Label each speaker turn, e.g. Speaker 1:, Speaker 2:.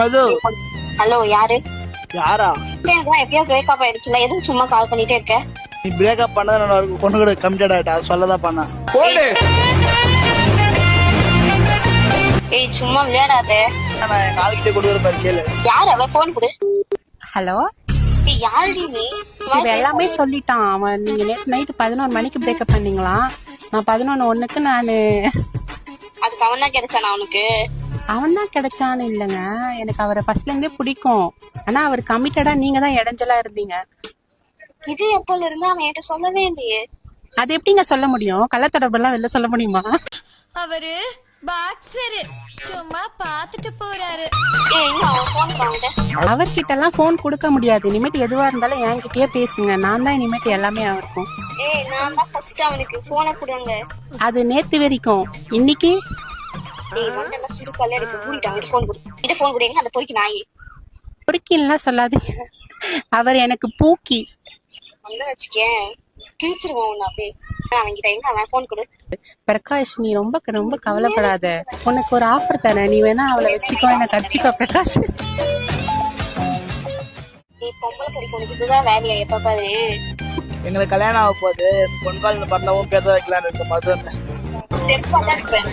Speaker 1: மது.
Speaker 2: Hello, யாரு?
Speaker 1: யாரா?
Speaker 2: எப்பயோ பிரேக்கப் ஆயிடுச்சுல, எதுவும் சும்மா கால் பண்ணிட்டே இருக்க?
Speaker 1: நீ பிரேக்கப் பண்ணது பொண்ணு கூட கமிட்டட் ஆயிட்டா, சொல்லதான் பண்ண.
Speaker 2: ஏய், சும்மா விளையாடாத.
Speaker 1: நான் கால்கிட்ட கொடுக்குற பாரு, கேளு.
Speaker 2: யார் அவ? போன் கொடு.
Speaker 3: ஹலோ,
Speaker 2: யாருடி நீ?
Speaker 3: இவ எல்லாமே சொல்லிட்டான் அவன். நீங்க நேற்று நைட்டு 11 மணிக்கு பிரேக்கப் பண்ணீங்களா? நான் 11:01 நானு.
Speaker 2: அதுக்கு அவன் தான் கிடைச்சானா அவனுக்கு?
Speaker 3: அவன் தான் கிடைச்சான்னு இல்லைங்க, எனக்கு அவரை ஃபர்ஸ்ட்ல இருந்தே பிடிக்கும். ஆனா அவர் கமிட்டடா, நீங்க தான் இடைஞ்சலா இருந்தீங்க.
Speaker 2: இது எப்பல இருந்தா அவன் என்கிட்ட சொல்லவே இல்லையே.
Speaker 3: அது எப்படிங்க சொல்ல முடியும்? கள்ளத்தொடர்பு எல்லாம் வெளில சொல்ல முடியுமா?
Speaker 4: அவரு பாக்ஸரு சும்மா பாத்துட்டு போறாரு.
Speaker 2: ஏய், அவன் போன் வாங்கிட்ட.
Speaker 3: அவர்கிட்ட எல்லாம் போன் கொடுக்க முடியாது. இனிமேட்டு எதுவா இருந்தாலும் என்கிட்டயே பேசுங்க. நான் தான் இனிமேட்டு எல்லாமே அவருக்கும்.
Speaker 2: ஏய், நான் தான் ஃபர்ஸ்ட் அவனுக்கு போனை கொடுங்க.
Speaker 3: அது நேத்து வரைக்கும். இன்னைக்கு
Speaker 2: ஏய், வந்தல சிறுக்கல்ல இருக்கு, மூடிட்டாங்க. போன் கொடு. இந்த போன் கொடு. எங்க அந்த பொறுக்கி நாய்?
Speaker 3: பொறுக்கின்லாம் சொல்லாதீங்க. அவர் எனக்கு பூக்கி.
Speaker 2: வந்து வச்சுக்கேன், கிழிச்சிருவான் உன்னை அப்படியே. அவன்கிட்ட எங்க அவன் போன் கொடு.
Speaker 3: பிரகாஷ், நீ ரொம்ப ரொம்ப கவலைப்படாத. உனக்கு ஒரு ஆஃபர் தரேன். நீ வேணா அவளை வச்சுக்கோ, எனக்கு அடிச்சுக்கோ பிரகாஷ்.
Speaker 2: நீ பொம்பளை படிக்க உனக்கு இதுதான் வேலையா எப்ப பாரு?
Speaker 1: எங்களுக்கு கல்யாணம் ஆக போகுது. பொன்கால பண்ணவும் பேர் தான் வைக்கலான்னு இருக்க மதுன்னு.
Speaker 2: செப்பா தான் இருப்பேன்.